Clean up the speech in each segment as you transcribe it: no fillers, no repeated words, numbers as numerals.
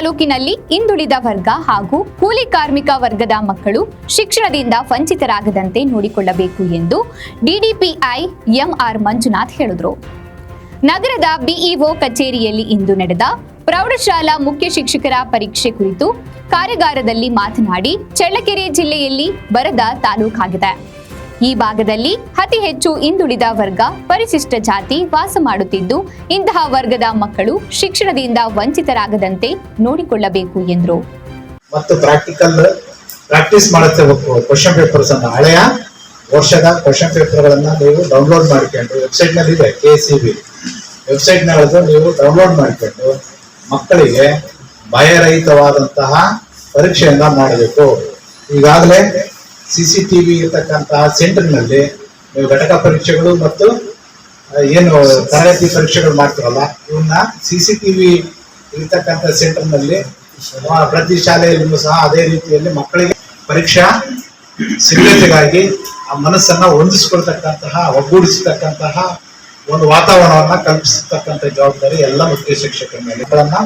ತಾಲೂಕಿನಲ್ಲಿ ಹಿಂದುಳಿದ ವರ್ಗ ಹಾಗೂ ಕೂಲಿ ಕಾರ್ಮಿಕ ವರ್ಗದ ಮಕ್ಕಳು ಶಿಕ್ಷಣದಿಂದ ವಂಚಿತರಾಗದಂತೆ ನೋಡಿಕೊಳ್ಳಬೇಕು ಎಂದು ಡಿಡಿಪಿಐ ಎಂಆರ್ ಮಂಜುನಾಥ್ ಹೇಳಿದರು. ನಗರದ ಬಿಇಒ ಕಚೇರಿಯಲ್ಲಿ ಇಂದು ನಡೆದ ಪ್ರೌಢಶಾಲಾ ಮುಖ್ಯ ಶಿಕ್ಷಕರ ಪರೀಕ್ಷೆ ಕುರಿತು ಕಾರ್ಯಾಗಾರದಲ್ಲಿ ಮಾತನಾಡಿ, ಚಳ್ಳಕೆರೆ ಜಿಲ್ಲೆಯಲ್ಲಿ ಬರದ ತಾಲೂಕಾಗಿದೆ. ಈ ಭಾಗದಲ್ಲಿ ಅತಿ ಹೆಚ್ಚು ಹಿಂದುಳಿದ ವರ್ಗ, ಪರಿಶಿಷ್ಟ ಜಾತಿ ವಾಸ ಮಾಡುತ್ತಿದ್ದು, ಇಂತಹ ವರ್ಗದ ಮಕ್ಕಳು ಶಿಕ್ಷಣದಿಂದ ವಂಚಿತರಾಗದಂತೆ ನೋಡಿಕೊಳ್ಳಬೇಕು ಎಂದರು. ಮತ್ತು ಪ್ರಾಕ್ಟೀಸ್ ಮಾಡುತ್ತೆ ಕ್ವಶನ್ ಪೇಪರ್ಸ್ ಅನ್ನು, ಹಳೆಯ ವರ್ಷದ ಕ್ವಶನ್ ಪೇಪರ್ಗಳನ್ನ ನೀವು ಡೌನ್ಲೋಡ್ ಮಾಡಿಕೊಂಡು ವೆಬ್ಸೈಟ್ ನಲ್ಲಿ ಇದೆ, KCB ವೆಬ್ಸೈಟ್ ನಲ್ಲಿ ನೀವು ಡೌನ್ಲೋಡ್ ಮಾಡಿಕೊಂಡು ಮಕ್ಕಳಿಗೆ ಭಯರಹಿತವಾದಂತಹ ಪರೀಕ್ಷೆಯನ್ನ ಮಾಡಬೇಕು. ಈಗಾಗಲೇ CCTV ಇರತಕ್ಕಂತಹ ಸೆಂಟರ್ ನಲ್ಲಿ ನೀವು ಘಟಕ ಪರೀಕ್ಷೆಗಳು ಮತ್ತು ಏನು ತರಗತಿ ಪರೀಕ್ಷೆಗಳು ಮಾಡ್ತಿರಲ್ಲ, ಇವನ್ನ CCTV ಇರತಕ್ಕಂಥ ಸೆಂಟರ್ ನಲ್ಲಿ ಪ್ರತಿ ಶಾಲೆಯಲ್ಲೂ ಸಹ ಅದೇ ರೀತಿಯಲ್ಲಿ ಮಕ್ಕಳಿಗೆ ಪರೀಕ್ಷಾ ಸಿದ್ಧತೆಗಾಗಿ ಆ ಮನಸ್ಸನ್ನ ಹೊಂದಿಸಿಕೊಳ್ತಕ್ಕಂತಹ, ಒಗ್ಗೂಡಿಸತಕ್ಕಂತಹ ಒಂದು ವಾತಾವರಣವನ್ನ ಕಲ್ಪಿಸತಕ್ಕಂಥ ಜವಾಬ್ದಾರಿ ಎಲ್ಲ ಮುಖ್ಯ ಶಿಕ್ಷಕರ ಮೇಲೆ. ಮಕ್ಕಳನ್ನ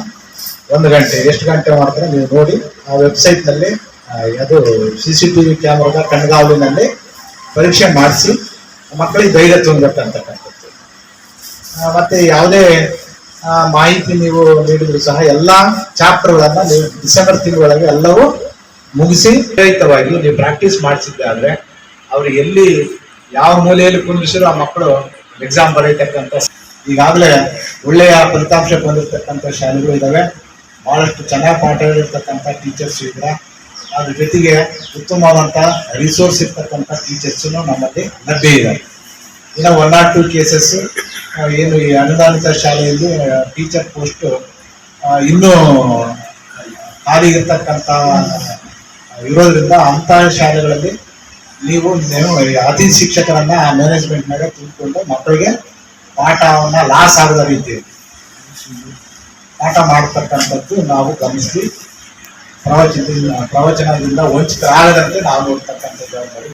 1 ಗಂಟೆ ಎಷ್ಟು ಗಂಟೆ ಮಾಡ್ತಾರೆ ನೀವು ನೋಡಿ, ಆ ವೆಬ್ಸೈಟ್ ನಲ್ಲಿ ಅದು CCTV ಕ್ಯಾಮರಾದ ಕಣ್ಗಾವಲಿನಲ್ಲಿ ಪರೀಕ್ಷೆ ಮಾಡಿಸಿ ಮಕ್ಕಳಿಗೆ ಧೈರ್ಯ ತುಂಬಬೇಕಂತಕ್ಕಂಥದ್ದು. ಮತ್ತೆ ಯಾವುದೇ ಮಾಹಿತಿ ನೀವು ನೀಡಿದ್ರು ಸಹ ಎಲ್ಲಾ ಚಾಪ್ಟರ್ಗಳನ್ನ ನೀವು ಡಿಸೆಂಬರ್ ತಿಂಗಳೊಳಗೆ ಎಲ್ಲವೂ ಮುಗಿಸಿ ರಹಿತವಾಗಿ ನೀವು ಪ್ರಾಕ್ಟೀಸ್ ಮಾಡಿಸಿದ್ದಾದ್ರೆ ಅವ್ರಿಗೆ ಎಲ್ಲಿ ಯಾವ ಮೂಲೆಯಲ್ಲಿ ಕುಂದಿಸಿದ್ರು ಆ ಮಕ್ಕಳು ಎಕ್ಸಾಮ್ ಬರೀತಕ್ಕಂಥ, ಈಗಾಗಲೇ ಒಳ್ಳೆಯ ಫಲಿತಾಂಶ ಬಂದಿರತಕ್ಕಂಥ ಶಾಲೆಗಳು ಇದಾವೆ. ಬಹಳಷ್ಟು ಚೆನ್ನಾಗಿ ಪಾಠ ಹೇಳಿರ್ತಕ್ಕಂಥ ಟೀಚರ್ಸ್ ಇದ್ರೆ, ಅದ್ರ ಜೊತೆಗೆ ಉತ್ತಮವಾದಂಥ ರಿಸೋರ್ಸ್ ಇರ್ತಕ್ಕಂಥ ಟೀಚರ್ಸ್ ನಮ್ಮಲ್ಲಿ ಲಭ್ಯ ಇದೆ. ಇನ್ನು 1 or 2 ಕೇಸಸ್ ಏನು ಈ ಅನುದಾನಿತ ಶಾಲೆಯಲ್ಲಿ ಟೀಚರ್ ಪೋಸ್ಟ್ ಇನ್ನೂ ಖಾಲಿ ಇರ್ತಕ್ಕಂಥ ಇರೋದ್ರಿಂದ ಅಂತಹ ಶಾಲೆಗಳಲ್ಲಿ ನೀವು ಅತಿಥಿ ಶಿಕ್ಷಕರನ್ನ ಮ್ಯಾನೇಜ್ಮೆಂಟ್ನಾಗ ತಿಳ್ಕೊಂಡು ಮಕ್ಕಳಿಗೆ ಪಾಠವನ್ನ ಲಾಸ್ ಆಗದ ರೀತಿ ಪಾಠ ಮಾಡತಕ್ಕಂಥದ್ದು ನಾವು ಗಮನಿಸಿ ಪ್ರವಚನದಿಂದ ವಂಚಿತರಾಗದಂತೆ ನಾವು ನೋಡ್ತಕ್ಕಂಥ ಜವಾಬ್ದಾರಿ.